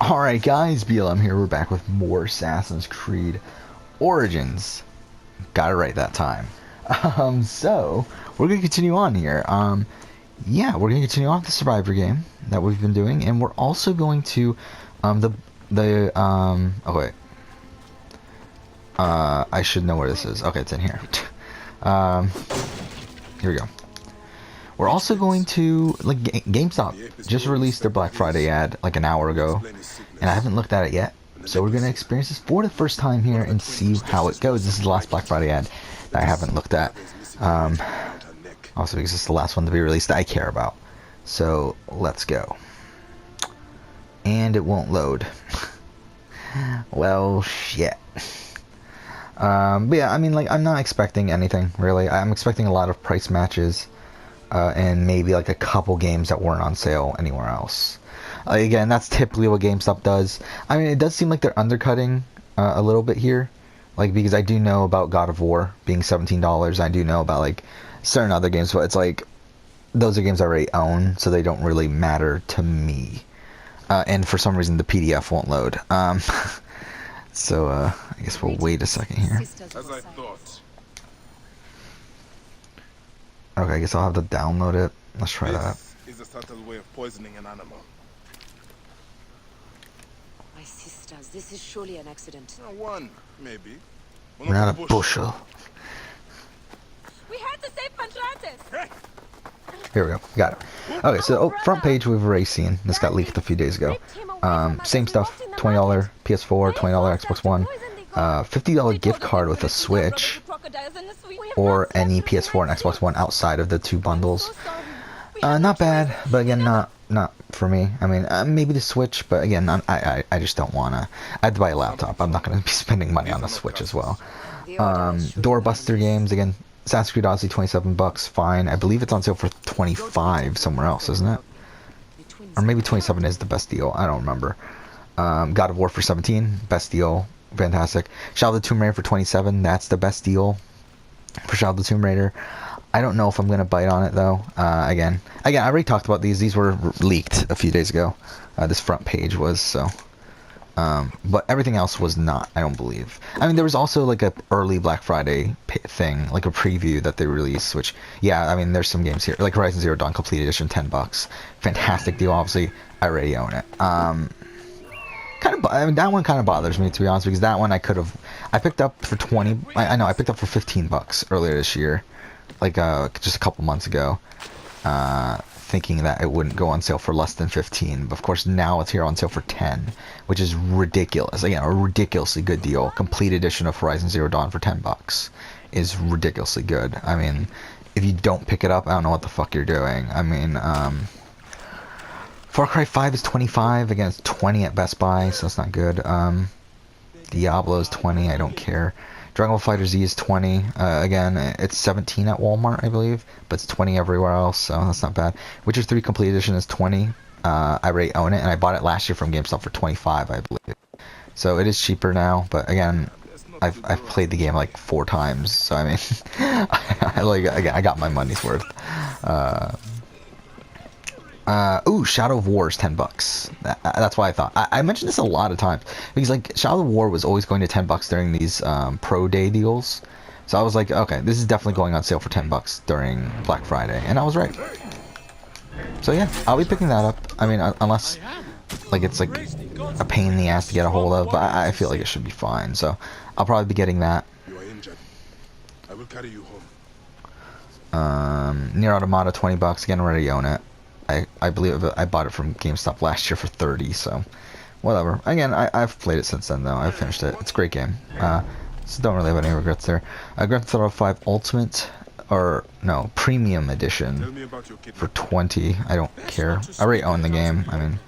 Alright guys, BLM here, we're back with more Assassin's Creed Origins. Got it right that time. So, we're going to continue on here. Yeah, we're going to continue on with the Survivor game that we've been doing, and we're also going to, oh wait. I should know where this is. Okay, it's in here. Here we go. We're also going to, like, GameStop just released their Black Friday ad like an hour ago, and I haven't looked at it yet. So we're going to experience this for the first time here and see how it goes. This is the last Black Friday ad that I haven't looked at. Also because it's the last one to be released that I care about. So let's go. And it won't load. Well, shit. But yeah, I mean, like, I'm not expecting anything, really. I'm expecting a lot of price matches. And maybe like a couple games that weren't on sale anywhere else. Again, that's typically what GameStop does. I mean, it does seem like they're undercutting a little bit here, like, because I do know about God of War being $17. I do know about like certain other games, but it's like those are games I already own, so they don't really matter to me. And for some reason, the PDF won't load. So I guess we'll wait a second here. As I thought. Okay, I guess I'll have to download it. Let's try that. This is a subtle way of poisoning an animal. My sisters, this is surely an accident. One, maybe. We're not a bushel. We had to save Pantrantes! Here we go. Got it. Okay, so front page we've already seen. This got leaked a few days ago. Same stuff. $20 PS4, $20 Xbox One, $50 gift card with a Switch, or any PS4 and Xbox One outside of the two bundles. Not bad, but again, not for me. I mean, maybe the Switch, but again, I just don't wanna. I have to buy a laptop. I'm not gonna be spending money on the Switch as well. Doorbuster games again. Assassin's Creed Odyssey, $27, fine. I believe it's on sale for $25 somewhere else, isn't it? Or maybe 27 is the best deal. I don't remember. God of War for 17, best deal, fantastic. Shadow of the Tomb Raider for 27, that's the best deal for Shadow of the Tomb Raider. I don't know if I'm gonna bite on it though. Again, I already talked about these. These were leaked a few days ago. This front page was so. But everything else was not, I don't believe. I mean, there was also like a early Black Friday thing, like a preview that they released, which, yeah, I mean, there's some games here, like Horizon Zero Dawn Complete Edition, $10. Fantastic deal, obviously. I already own it. I mean, that one kind of bothers me, to be honest, because that one I picked up for 20, I know, I picked up for $15 earlier this year, like, just a couple months ago, thinking that it wouldn't go on sale for less than 15, but of course now it's here on sale for 10, which is ridiculous. Again, a ridiculously good deal. Complete edition of Horizon Zero Dawn for $10 is ridiculously good. I mean, if you don't pick it up, I don't know what the fuck you're doing. I mean, Far Cry 5 is 25, again it's 20 at Best Buy, so that's not good. Diablo is 20, I don't care. Dragon Ball Fighter Z is 20. Again, it's 17 at Walmart, I believe, but it's 20 everywhere else, so that's not bad. Witcher 3 Complete Edition is 20. I already own it, and I bought it last year from GameStop for 25, I believe. So it is cheaper now, but again, I've played the game like 4 times, so I mean, I got my money's worth. Ooh, Shadow of War is $10. That's why I thought. I mentioned this a lot of times because like Shadow of War was always going to $10 during these Pro Day deals. So I was like, okay, this is definitely going on sale for $10 during Black Friday, and I was right. So yeah, I'll be picking that up. I mean, unless like it's like a pain in the ass to get a hold of, but I feel like it should be fine. So I'll probably be getting that. You are injured. I will carry you home. Nier Automata, $20. Again, already own it. I believe I bought it from GameStop last year for 30, so whatever. Again, I've played it since then though. I've finished it. It's a great game. So don't really have any regrets there. Grand Theft Auto 5 Ultimate, or no, Premium Edition for 20. I don't care. I already own the game. I mean.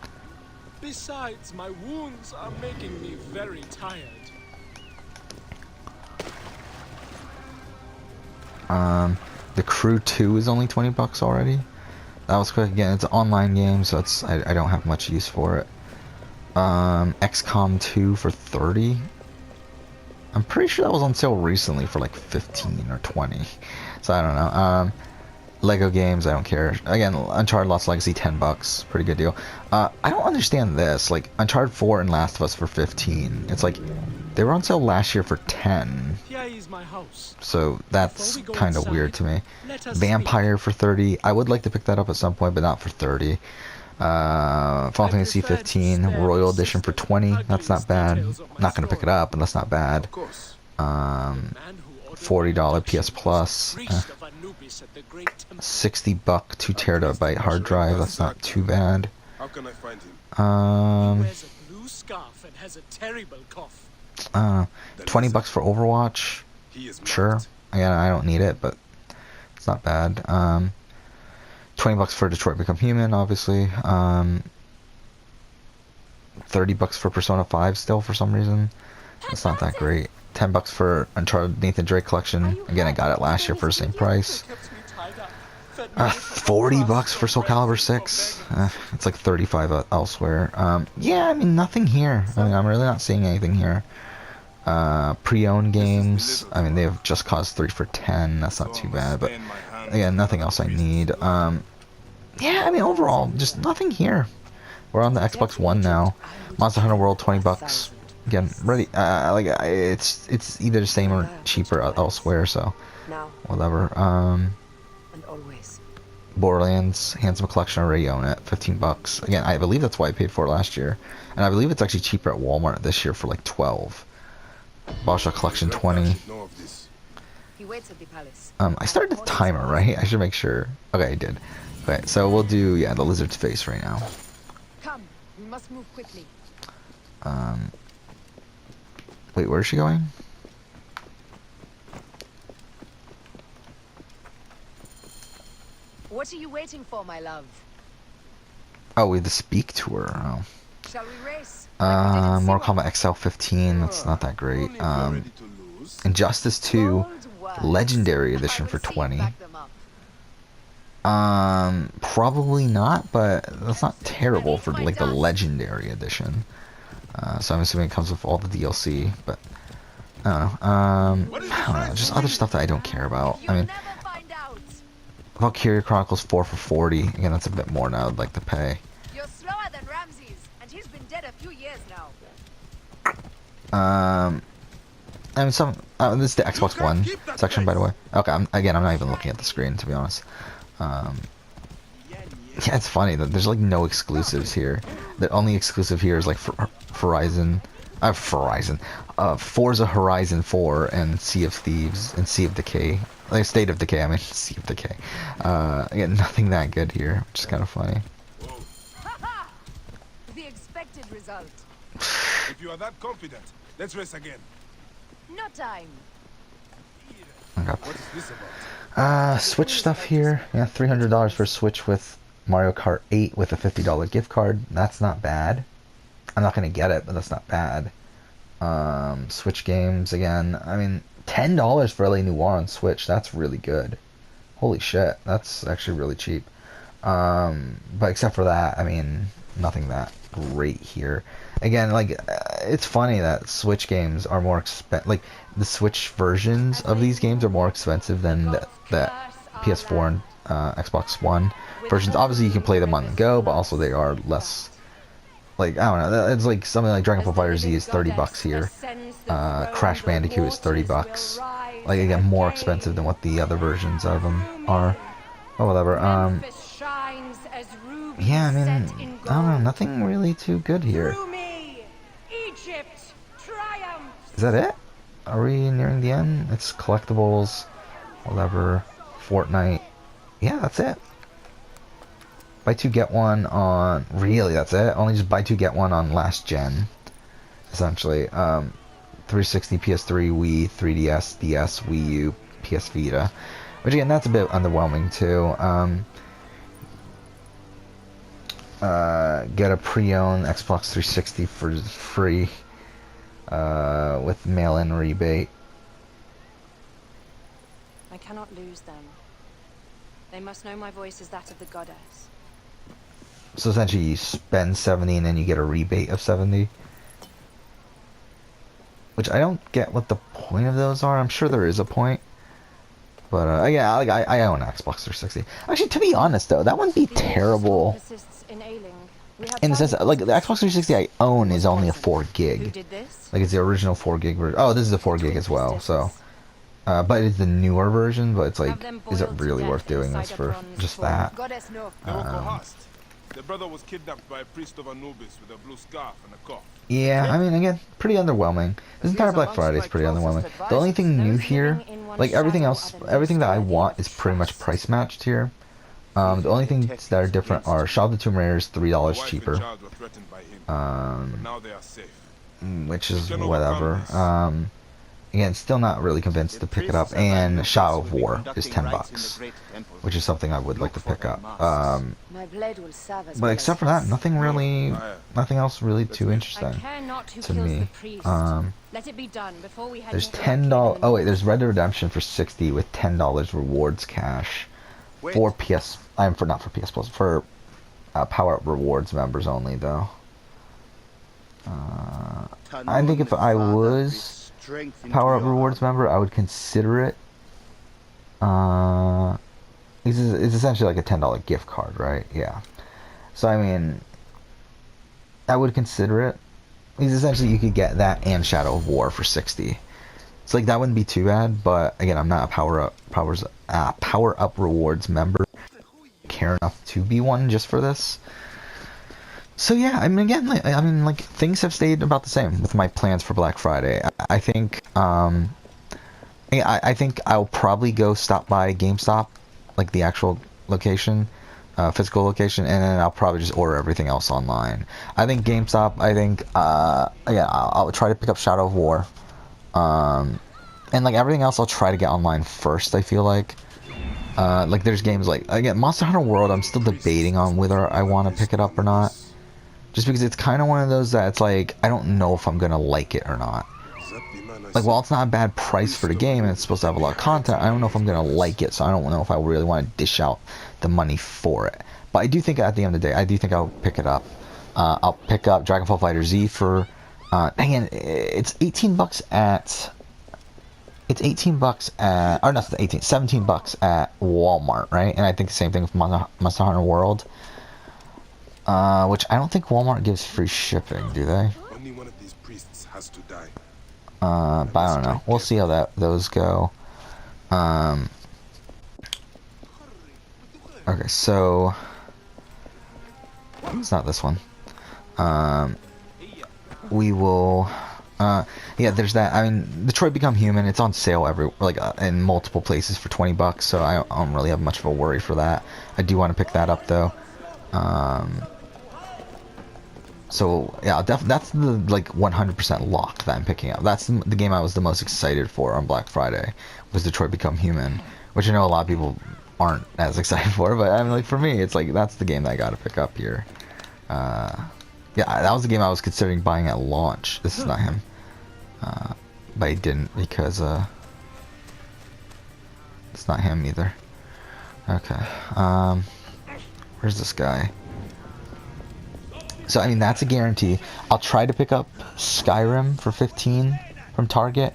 Besides, my wounds are making me very tired. The Crew 2 is only $20 already. That was quick. Again, it's an online game, so it's I don't have much use for it. XCOM 2 for 30. I'm pretty sure that was on sale recently for like 15 or 20. So I don't know. Lego games, I don't care. Again, Uncharted Lost Legacy, $10, pretty good deal. I don't understand this. Like Uncharted 4 and Last of Us for 15. It's like they were on sale last year for 10. Here is my house. So that's Before we go kind of weird to me. let us Vampire for 30. I would like to pick that up at some point, but not for 30. Final Fantasy 15 Royal Edition for 20. That's not bad. Not gonna pick it up, but that's not bad. Of course. $40 PS Plus. $60 2 terabyte hard drive. That's not too bad. How can I find him? Wears a blue scarf and has a terrible cough. $20 for Overwatch. He is Sure. marked. Again, I don't need it, but it's not bad. $20 for Detroit Become Human, obviously. $30 for Persona 5 still for some reason. It's not that great. $10 for Uncharted Nathan Drake Collection. Again, I got it last year for the same price. $40 for Soul Calibur 6. It's like 35 elsewhere. Yeah, I mean, nothing here. I mean, I'm really not seeing anything here. Pre-owned games. I mean, they have Just Cause 3 for 10. That's not too bad, but again, nothing else I need. Yeah, I mean, overall, just nothing here. We're on the Xbox One now. Monster Hunter World, $20. Again, ready. It's either the same or cheaper elsewhere, so Now whatever. and always. Borderlands Handsome Collection, already own it. $15. Again, I believe that's why I paid for it last year, and I believe it's actually cheaper at Walmart this year for like 12. Bioshock Collection, 20. Know of this. He waits at the palace. I started the timer, right? I should make sure. Okay, I did. Okay, so we'll do, yeah, the lizard's face right now. Come, we must move quickly. Wait, where's she going? What are you waiting for, my love? Oh, we have to speak to her. Oh. Shall we race? Mortal Kombat XL 15. That's not that great. Only if you're ready to lose. Injustice 2 Bold words. Legendary I Edition will for see you 20. back them up. Probably not, but that's not terrible for like the Legendary Edition. So I'm assuming it comes with all the DLC, but I don't know. I don't know, just other stuff that I don't care about. You'll I mean, never find out. Valkyria Chronicles 4 for 40. Again, that's a bit more now I'd like to pay. You're slower than Ramses, and he's been dead a few years now. I mean, this is the Xbox One section, by the way. Okay, I'm not even looking at the screen, to be honest. Yeah, it's funny that there's like no exclusives here. The only exclusive here is like Forza Horizon 4 and Sea of Thieves and Sea of Decay. Like State of Decay, I mean Sea of Decay. Again, nothing that good here, which is kind of funny. Ha-ha! The expected result. If you are that confident, let's race again. No time. Okay. What is this about? Switch stuff here. Yeah, $300 for Switch with Mario Kart 8 with a $50 gift card. That's not bad. I'm not gonna get it, but that's not bad. Switch games again. I mean, $10 for LA Noire on Switch. That's really good. Holy shit, that's actually really cheap. But except for that, I mean, nothing that great here. Again, like, it's funny that Switch games are more like the Switch versions of these games are more expensive than the PS4 and Xbox One versions. Obviously, you can play them on the go, but also they are less. Like, I don't know. It's like something like Dragon Ball FighterZ is $30 here. Crash Bandicoot is $30. Like, again, more expensive than what the other versions of them are. Oh, whatever. Yeah, I mean, I don't know. Nothing really too good here. Is that it? Are we nearing the end? It's collectibles, whatever, Fortnite. Yeah, that's it. Buy two, get one on... Really, that's it? Only just buy two, get one on last gen, essentially. 360, PS3, Wii, 3DS, DS, Wii U, PS Vita. Which, again, that's a bit underwhelming, too. Get a pre-owned Xbox 360 for free. With mail-in rebate. I cannot lose them. They must know my voice is that of the goddess. So essentially you spend 70 and then you get a rebate of 70. Which I don't get what the point of those are. I'm sure there is a point. But yeah, like I own an Xbox 360. Actually, to be honest though, that wouldn't be terrible. Persists in ailing. We had In the sense that, like, the valuables. Xbox 360 I own is only a 4 Who gig. did this? Like, it's the original 4 gig version. Oh, this is a 4 gig as well, so. But it's the newer version, but it's like, Have them is it boiled to really death worth doing inside this a for bronze just form. that? Goddess no. They were coerced. The brother was kidnapped by a priest of Anubis with a blue scarf and a cough. Yeah, I mean, again, pretty underwhelming. This entire Black Friday is pretty underwhelming. The only thing new here, like everything else, everything that I want is pretty much price matched here. The only things that are different are Shaw of the Tomb Raider is $3 The wife and cheaper, child were threatened by him, but now they are safe. which is We can whatever. overcome this. Again, still not really convinced to pick it up. And Shadow of War is $10, which is something I would like to pick up. My blade will serve as But except for that, nothing really, nothing else really too I interesting care not who to kills me. the priest. Let it be done before we head There's into $10. Oh wait, there's Red Dead Redemption for 60 with $10 rewards cash for PS. I'm for not for PS Plus, for Power Up Rewards members only though. I think if I was Power Up Rewards member, I would consider it. It's essentially like a $10 gift card, right? Yeah. So I mean, I would consider it. Because essentially you could get that and Shadow of War for 60. It's like that wouldn't be too bad, but again, I'm not a Power Up Rewards member. Care enough to be one just for this. So yeah, I mean, again, like things have stayed about the same with my plans for Black Friday. I think I think I'll probably go stop by GameStop, like the actual location, physical location, and then I'll probably just order everything else online. I think GameStop. I think yeah, I'll try to pick up Shadow of War, and like everything else, I'll try to get online first. I feel like there's games like, again, Monster Hunter World. I'm still debating on whether I want to pick it up or not. Just because it's kind of one of those that it's like, I don't know if I'm going to like it or not. Like, while it's not a bad price for the game and it's supposed to have a lot of content, I don't know if I'm going to like it, so I don't know if I really want to dish out the money for it. But I do think at the end of the day, I do think I'll pick it up. I'll pick up Dragonfall Fighter Z for, again, it's $18 at, it's $18 at, or not 18, $17 at Walmart, right? And I think the same thing with Monster Hunter World. Which I don't think Walmart gives free shipping, do they? Only one of these priests has to die. But I don't know. We'll see how those go. Okay, so it's not this one. We will. Yeah, there's that. I mean, Detroit Become Human. It's on sale in multiple places for $20, so I don't really have much of a worry for that. I do want to pick that up though. So yeah, that's the like 100% lock that I'm picking up. That's the game I was the most excited for on Black Friday, was Detroit Become Human, which I know a lot of people aren't as excited for, but I mean, like, for me, it's like that's the game that I got to pick up here. Yeah, that was the game I was considering buying at launch. This is not him, but I didn't because it's not him either. Okay, where's this guy? So I mean, that's a guarantee. I'll try to pick up Skyrim for 15 from Target.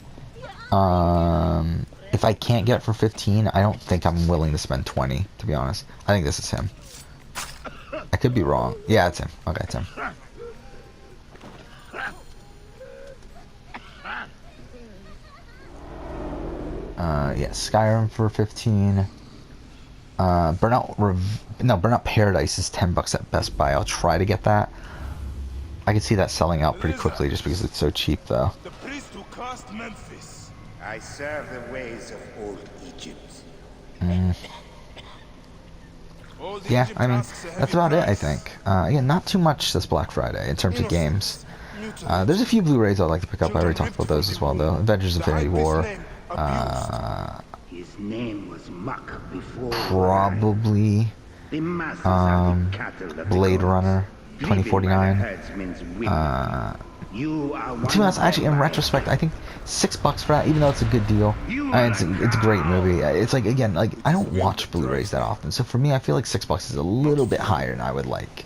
If I can't get it for 15, I don't think I'm willing to spend 20, to be honest. I think this is him. I could be wrong. Yeah, it's him. Okay, it's him. Yeah, Skyrim for 15. Burnout Paradise is $10 at Best Buy. I'll try to get that. I can see that selling out pretty quickly just because it's so cheap, though. The priest who cursed Memphis. I serve the ways of old Egypt. Old Yeah, Egypt I mean, asks a heavy that's about it, I price. think. Again, not too much this Black Friday in terms of games. There's a few Blu-rays I'd like to pick up. I already talked about those as well, though. Avengers Infinity War. His name was Muck before. Probably The masses are the cattle of the Blade gods. Runner Driven by the 2049. herdsman's whim. You are one To be honest, of actually, in them. retrospect, I think $6 for that, even though it's a good deal, it's a great movie. It's like, again, like, I don't watch Blu-rays that often, so for me, I feel like $6 is a little bit higher than I would like.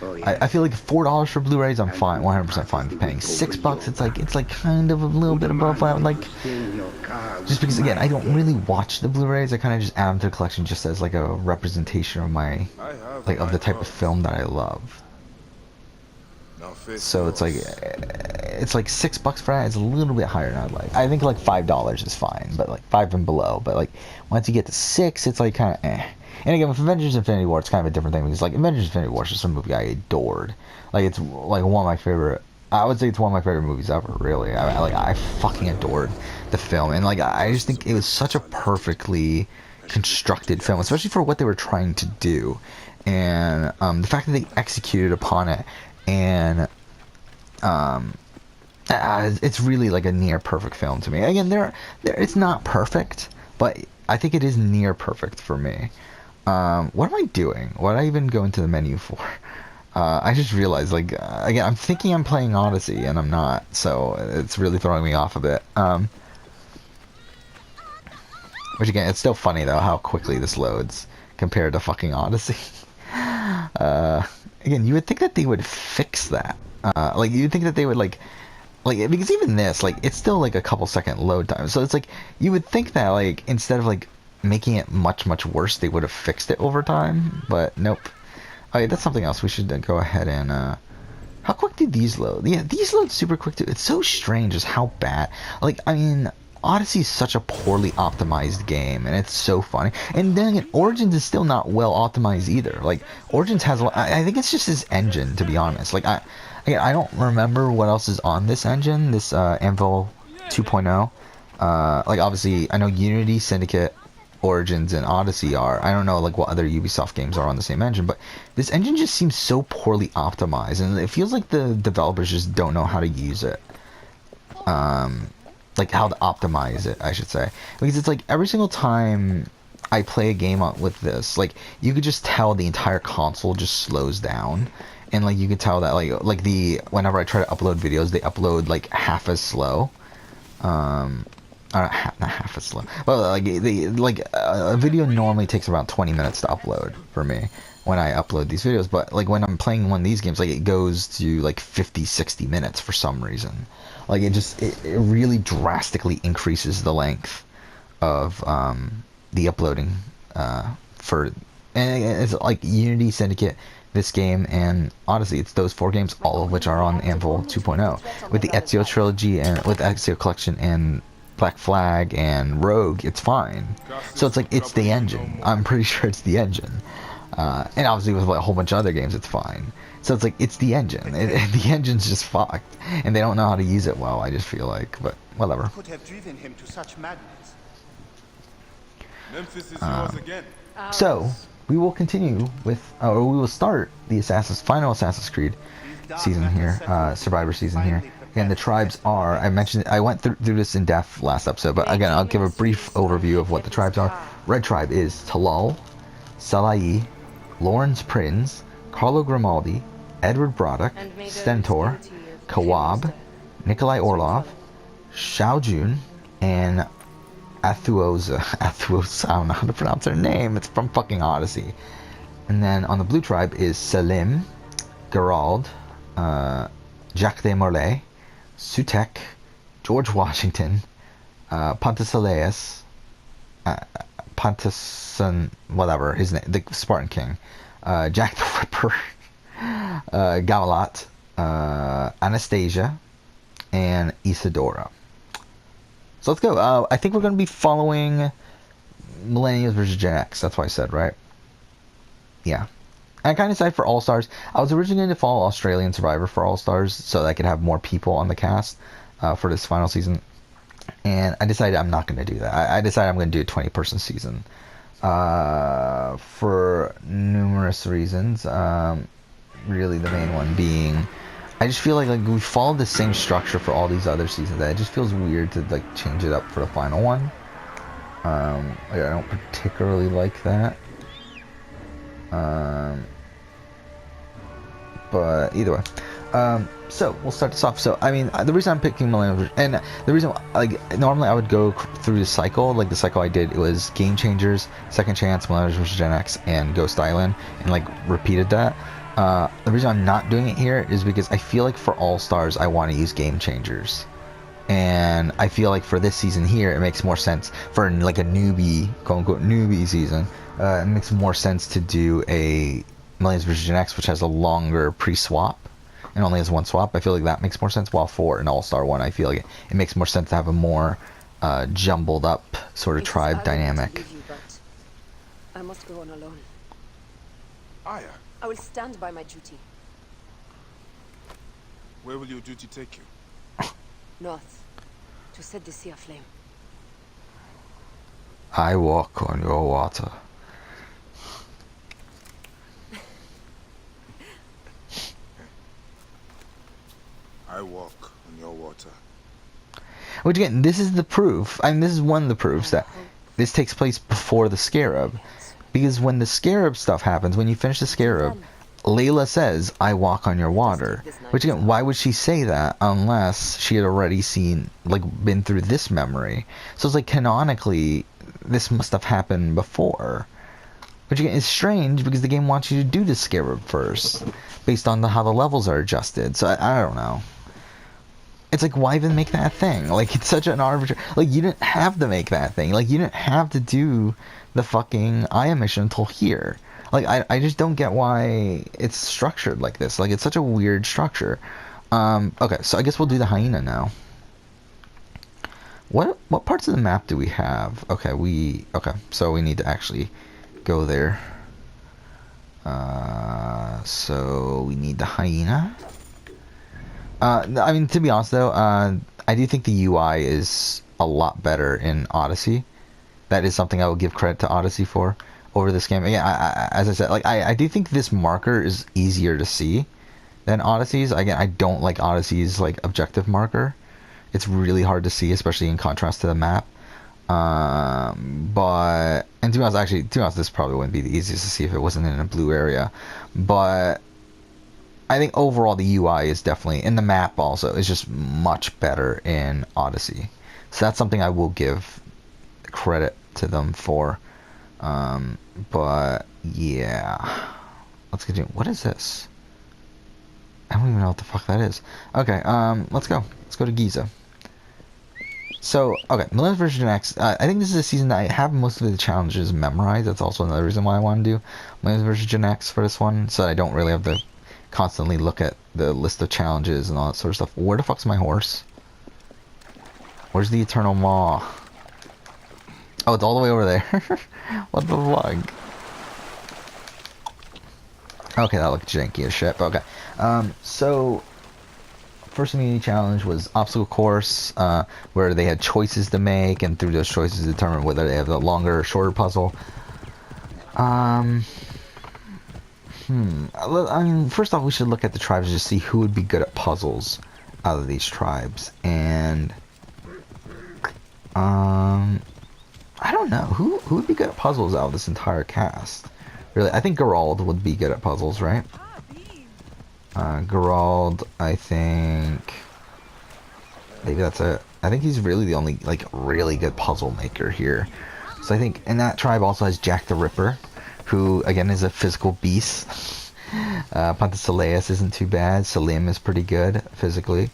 Oh, I feel like $4 for Blu-rays, I'm fine, 100% fine with paying. $6, it's like kind of a little bit above what I would like. Just because, again, I don't really watch the Blu-rays. I kind of just add them to the collection just as like a representation of my, like, of the type of film that I love. So it's like $6 for that. It's a little bit higher than I'd like. I think like $5 is fine, but like 5 and below. But like once you get to 6, it's like kind of eh. And again, with Avengers: Infinity War, it's kind of a different thing because like Avengers: Infinity War is just a movie I adored. Like it's like one of my favorite. I would say it's one of my favorite movies ever. Really, I fucking adored the film, and like I just think it was such a perfectly constructed film, especially for what they were trying to do, and the fact that they executed upon it, and it's really like a near perfect film to me. Again, it's not perfect, but I think it is near perfect for me. What am I doing? What did I even go into the menu for? I just realized, like, again, I'm thinking I'm playing Odyssey, and I'm not, so it's really throwing me off a bit. Which, again, it's still funny, though, how quickly this loads compared to fucking Odyssey. Again, you would think that they would fix that. Like, you'd think that they would, like, because even this, like, it's still, like, a couple second load time. So it's, like, you would think that, like, instead of, like, making it much, much worse, they would have fixed it over time. But, nope. Okay, that's something else. We should go ahead and, how quick do these load? Yeah, these load super quick, too. It's so strange just how bad. Like, I mean, Odyssey is such a poorly optimized game, and it's so funny. And then again, Origins is still not well optimized either. Like, Origins has, I think it's just this engine, to be honest. Like, I don't remember what else is on this engine, this Anvil 2.0. Like, obviously, I know Unity, Syndicate, Origins, and Odyssey are. I don't know, like, what other Ubisoft games are on the same engine, but this engine just seems so poorly optimized, and it feels like the developers just don't know how to use it. Like, how to optimize it, I should say. Because it's like, every single time I play a game with this, like, you could just tell the entire console just slows down. And, like, you could tell that, whenever I try to upload videos, they upload, like, half as slow. Not half as slow. Well, like, a video normally takes about 20 minutes to upload for me when I upload these videos. But, like, when I'm playing one of these games, like, it goes to, like, 50, 60 minutes for some reason. Like, it really drastically increases the length of, the uploading, and it's like Unity, Syndicate, this game, and Odyssey. It's those 4 games, all of which are on Anvil 2.0. With the Ezio trilogy, and with Ezio Collection, and Black Flag, and Rogue, it's fine. So it's like, it's the engine. I'm pretty sure it's the engine. And obviously with a whole bunch of other games, it's fine. So it's like, it's the engine. The engine's just fucked. And they don't know how to use it well, I just feel like. But, whatever. Could have driven him to such madness. Memphis is yours again. So, we will continue with, or we will start the final Assassin's Creed season here, Survivor season here. And the tribes are, I went through this in depth last episode, but again, I'll give a brief overview of what the tribes are. Red tribe is Talal, Salai, Lawrence Prinz, Carlo Grimaldi, Edward Braddock, Stentor, Kawab, Nikolai Orlov, Shao Jun, and Athuosa. Athuosa, I don't know how to pronounce her name. It's from fucking Odyssey. And then on the blue tribe is Selim, Gerald, Jacques de Molay, Sutek, George Washington, Ponticelaius, Ponticen, whatever his name, the Spartan King, Jack the Ripper, Gawalat, Anastasia, and Isadora. So let's go. I think we're going to be following Millennials versus Gen X. That's what I said, right? Yeah. And I kind of decided for All Stars. I was originally going to follow Australian Survivor for All Stars so that I could have more people on the cast for this final season. And I decided I'm not going to do that. I decided I'm going to do a 20-person season for numerous reasons. Really, the main one being, I just feel like we followed the same structure for all these other seasons. That it just feels weird to like change it up for the final one. I don't particularly like that. But either way. So we'll start this off. So I mean, the reason I'm picking Millennials, and the reason, like, normally I would go through the cycle. Like the cycle I did, it was Game Changers, Second Chance, Millennials vs Gen X, and Ghost Island, and like repeated that. The reason I'm not doing it here is because I feel like for All Stars I want to use Game Changers. And I feel like for this season here, it makes more sense for like a newbie, quote unquote newbie season. It makes more sense to do a Millions vs. Gen X, which has a longer pre-swap and only has one swap. I feel like that makes more sense. While for an All-Star one, I feel like it makes more sense to have a more jumbled up sort of tribe dynamic. I must go on alone. Aya, I will stand by my duty. where will your duty take you? North, to set the sea aflame. I walk on your water. I walk on your water. Which again, this is the proof. I mean, this is one of the proofs that this takes place before the Scarab. Because when the Scarab stuff happens, when you finish the Scarab, Layla says, I walk on your water. Which again, why would she say that unless she had already seen, like, been through this memory? So it's like, canonically, this must have happened before. Which again is strange because the game wants you to do the Scarab first, based on how the levels are adjusted. So I don't know. It's like, why even make that thing? Like, it's such an arbitrary... Like, you didn't have to make that thing. Like, you didn't have to do the fucking Aya mission until here. Like, I just don't get why it's structured like this. Like, it's such a weird structure. Okay, so I guess we'll do the Hyena now. What parts of the map do we have? Okay, so we need to actually go there. So we need the Hyena. I mean, to be honest though, I do think the UI is a lot better in Odyssey. That is something I will give credit to Odyssey for over this game. Again, as I said, like I do think this marker is easier to see than Odyssey's. Again, I don't like Odyssey's like objective marker. It's really hard to see, especially in contrast to the map. But and to be honest, this probably wouldn't be the easiest to see if it wasn't in a blue area. But I think overall the UI is definitely, and the map also is just much better in Odyssey. So that's something I will give credit to them for. But yeah, let's continue. What is this? I don't even know what the fuck that is. Okay, let's go. Let's go to Giza. So, okay, Millennium vs. Gen X. I think this is a season that I have most of the challenges memorized. That's also another reason why I want to do Millennium vs. Gen X for this one, so I don't really have to constantly look at the list of challenges and all that sort of stuff. Where the fuck's my horse? Where's the Eternal Maw? Oh, it's all the way over there. What the fuck? Okay, that looked janky as shit, but okay. So, first immunity challenge was obstacle course, where they had choices to make, and through those choices determine whether they have a longer or shorter puzzle. I mean, first off, we should look at the tribes to see who would be good at puzzles out of these tribes, and I don't know who would be good at puzzles out of this entire cast. Really, I think Geralt would be good at puzzles, right? Geralt, I think maybe that's it. I think he's really the only like really good puzzle maker here. So I think, and that tribe also has Jack the Ripper, who again is a physical beast. Penthesilea isn't too bad. Salim is pretty good physically.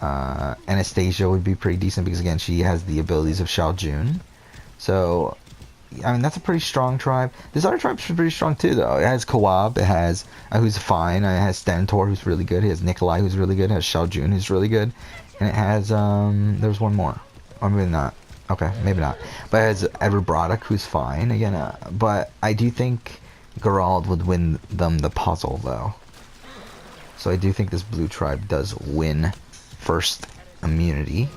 Anastasia would be pretty decent because again she has the abilities of Xiao Jun. So I mean that's a pretty strong tribe. This other tribe is pretty strong too though. It has Kawab, it has who's fine, it has Stentor who's really good, it has Nikolai who's really good, it has Xiao Jun who's really good, and it has there's one more. Or maybe not. Okay, maybe not. But it has Edward Braddock who's fine again, but I do think Geralt would win them the puzzle though. So I do think this blue tribe does win first immunity,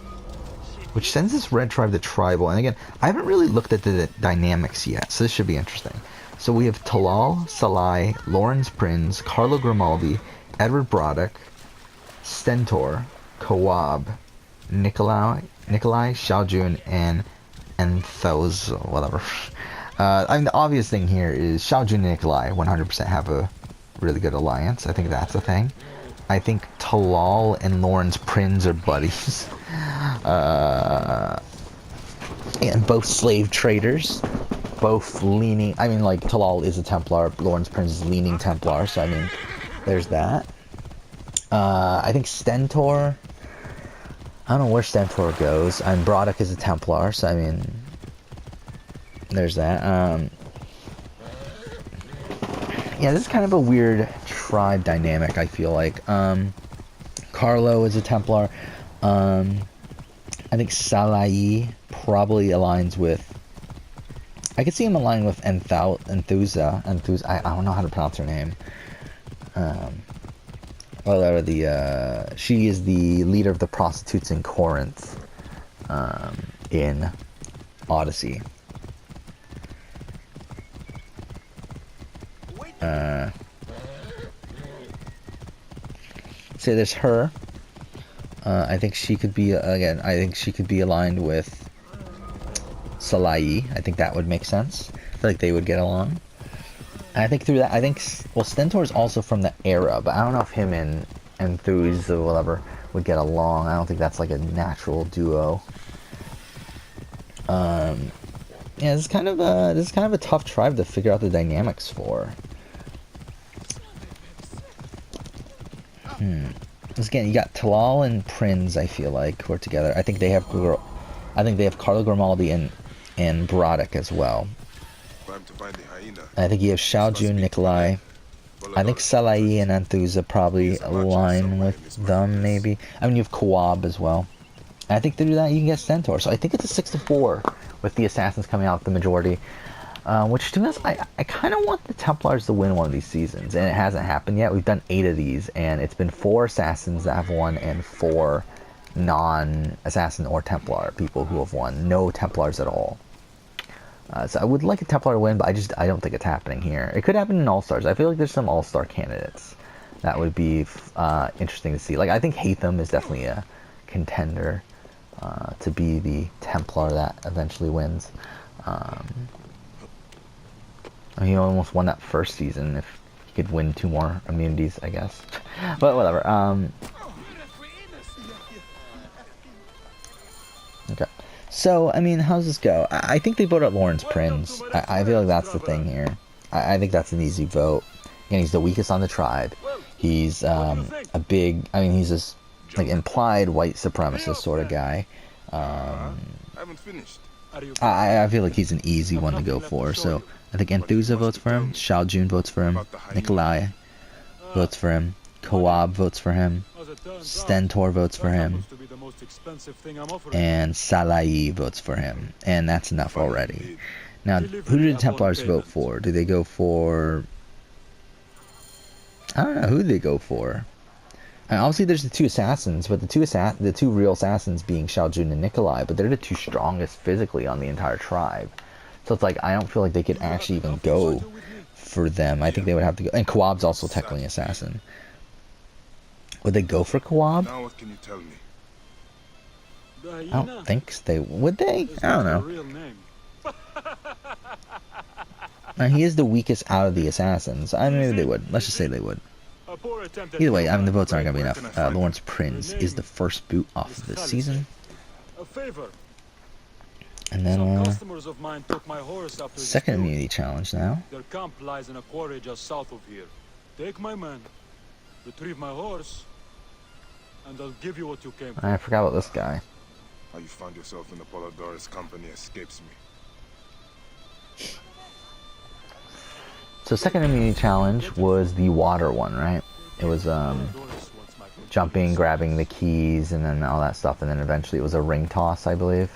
which sends this red tribe to tribal. And again, I haven't really looked at the dynamics yet, so this should be interesting. So we have Talal, Salai, Lawrence Prinz, Carlo Grimaldi, Edward Braddock, Stentor, Kawab, Nikolai, Xiao Jun, and Enthos, whatever. I mean, the obvious thing here is Xiao Jun and Nikolai 100% have a really good alliance. I think that's a thing. I think Talal and Lawrence Prinz are buddies. And both slave traders. Both leaning... I mean, like, Talal is a Templar. Lawrence Prinz is leaning Templar. So, I mean, there's that. I think Stentor. I don't know where Stentor goes. And Broderick is a Templar, so I mean, there's that. Yeah, this is kind of a weird tribe dynamic, I feel like. Carlo is a Templar. I think Salai probably aligns with... I could see him aligning with Enthusa. I don't know how to pronounce her name. She is the leader of the prostitutes in Corinth, in Odyssey. So there's her. I think she could be, again, I think she could be aligned with Salai. I think that would make sense. I feel like they would get along. And I think through that, well, Stentor is also from the era, but I don't know if him and Enthuse or whatever would get along. I don't think that's like a natural duo. Yeah, this is kind of a tough tribe to figure out the dynamics for. Again, you got Talal and Prinz, I feel like, who are together. I think they have Carlo Grimaldi and Broderick as well. Time to find the hyena. I think you have Xiaojun, Nikolai. I think Salai and Anthusa probably align with them, maybe. I mean, you have Kawab as well. And I think through that you can get Stentor. So I think it's a 6-4 with the Assassins coming out the majority. Which, to be honest, I kind of want the Templars to win one of these seasons, and it hasn't happened yet. We've done 8 of these, and it's been 4 Assassins that have won, and 4 non-Assassin or Templar people who have won. No Templars at all. So I would like a Templar to win, but I don't think it's happening here. It could happen in All-Stars. I feel like there's some All-Star candidates that would be interesting to see. Like, I think Hatham is definitely a contender to be the Templar that eventually wins. He almost won that first season. If he could win 2 more immunities, I guess. But whatever. Okay. So, I mean, how's this go? I think they vote at Lawrence Prinz. I feel like that's the thing here. I think that's an easy vote. Again, he's the weakest on the tribe. He's a big... I mean, he's this like implied white supremacist sort of guy. I haven't finished. I feel like he's an easy one to go for. So I think Enthusa votes for him. Xiaojun votes for him. Nikolai votes for him. Kawab votes for him. Stentor votes for him. And Salai votes for him. And that's enough already. Now, who do the Templars vote for? Do they go for... I don't know. Who do they go for? And obviously, there's the 2 assassins, but the two real assassins being Xiaojun and Nikolai, but they're the 2 strongest physically on the entire tribe. So it's like, I don't feel like they could actually even go for them. I think they would have to go. And Kawab's also technically an assassin. Would they go for Kawab? Now what can you tell me? I don't think they would. They? I don't know. Now, he is the weakest out of the assassins. I mean, maybe they would. Let's just say they would. Either way, I mean, the votes aren't going to be enough. Lawrence Prinz is the first boot off of this season. And then, second immunity challenge now. Their camp lies in a quarry just south of here. Take my men, retrieve my horse, and I'll give you what you came for. I forgot about this guy. How you found yourself in Apollodorus' company escapes me. So second immunity challenge was the water one, right? It was jumping, grabbing the keys, and then all that stuff, and then eventually it was a ring toss, I believe.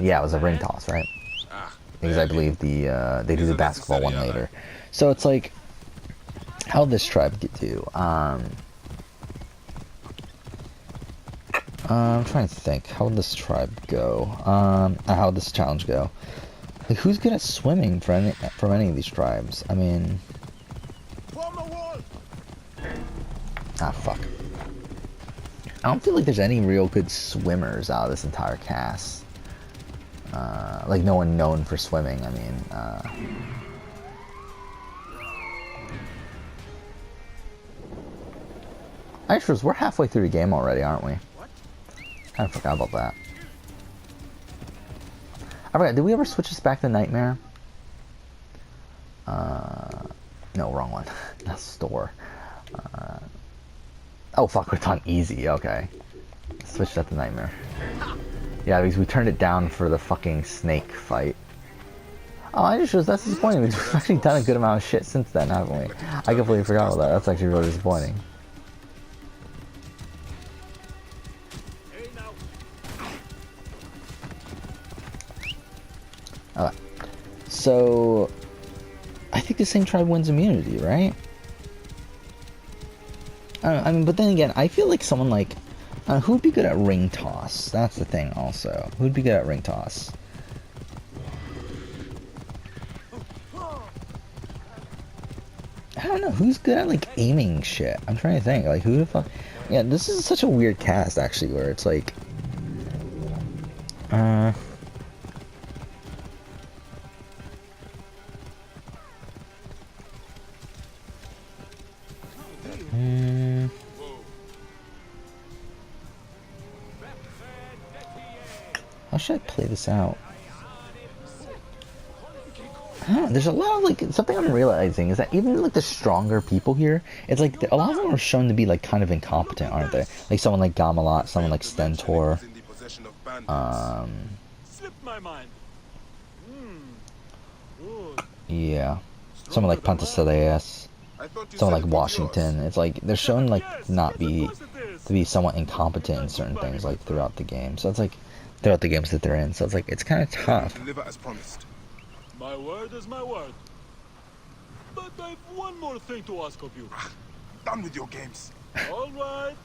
Yeah, it was a ring toss, right? Because I believe they do the basketball one later. So it's like, how'd this tribe get to? I'm trying to think. How'd this tribe go? How'd this challenge go? Like, who's good at swimming from any of these tribes? I mean... Ah, fuck. I don't feel like there's any real good swimmers out of this entire cast. Like, no one known for swimming, I mean, Actually, we're halfway through the game already, aren't we? Kind of forgot about that. I forgot, did we ever switch this back to Nightmare? No, wrong one. A store. Oh fuck, it's on easy. Okay. Switch that to nightmare. Yeah, because we turned it down for the fucking snake fight. Oh, I just was, that's disappointing. We've actually done a good amount of shit since then, haven't we? I completely forgot about that. That's actually really disappointing. Okay. So, I think the same tribe wins immunity, right? I mean, but then again, I feel like someone like... who'd be good at ring toss? That's the thing also. Who'd be good at ring toss? I don't know. Who's good at, like, aiming shit? I'm trying to think. Like, who the fuck... Yeah, this is such a weird cast, actually, where it's like... How should I play this out? I don't know, there's a lot of, like, something I'm realizing is that even, like, the stronger people here, it's like, a lot of them are shown to be, like, kind of incompetent, aren't they? Like, someone like Gamalot, someone like Stentor. Slipped my mind. Yeah. Someone like Penthesilea, someone like Washington. It's like, they're shown, like, to be somewhat incompetent in certain things, like, throughout the game. So it's like, throughout the games that they're in. So it's like, it's kind of tough. Deliver as promised. My word is my word. But I've one more thing to ask of you. Done with your games. All right.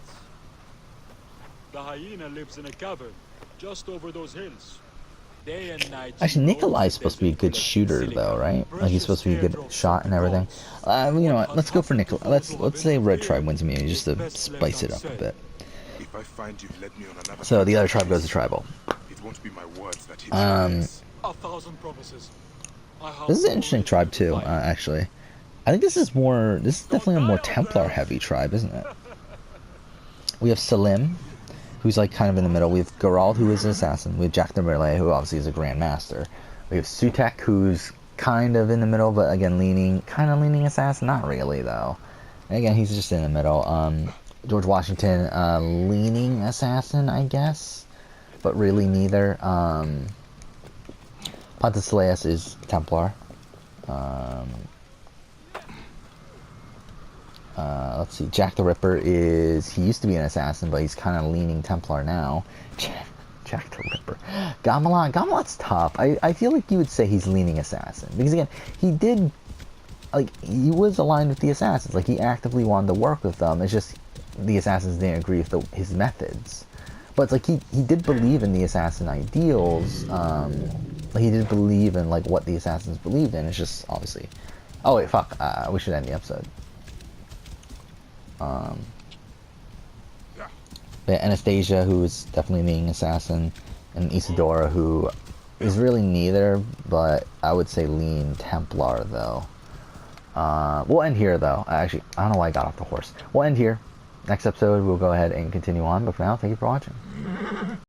The hyena lives in a cavern just over those hills. Day and night. Actually, Nikolai's supposed to be a good shooter, though, right? Like, he's supposed to be a good shot and everything. You know what? Let's go for Nikolai. Let's say Red Tribe wins immunity, just to spice it up a bit. If I find you've led me on another So the other tribe goes to tribal. it won't be my words that hit your ears. 1,000 promises. This is an interesting tribe too, actually. I think this is definitely a more Templar heavy tribe, isn't it? We have Salim, who's like kind of in the middle. We have Geralt, who is an assassin. We have Jack the Merle, who obviously is a Grand Master. We have Sutek, who's kind of in the middle, but again kind of leaning assassin. Not really though. And again, he's just in the middle. George Washington, leaning assassin, I guess, but really neither. Penthesilea is Templar. Let's see. Jack the Ripper he used to be an assassin, but he's kind of leaning Templar now. Jack the Ripper. Gamalot's tough. I feel like you would say he's leaning assassin. Because again, he was aligned with the assassins. Like, he actively wanted to work with them. It's just the assassins didn't agree with his methods. But it's like he did believe in the assassin ideals. He did believe in, like, what the assassins believed in. It's just, obviously... Oh, wait, fuck. We should end the episode. Yeah, Anastasia, who is definitely being assassin, and Isadora, who is really neither, but I would say lean Templar, though. We'll end here, though. Actually, I don't know why I got off the horse. We'll end here. Next episode, we'll go ahead and continue on, but for now, thank you for watching.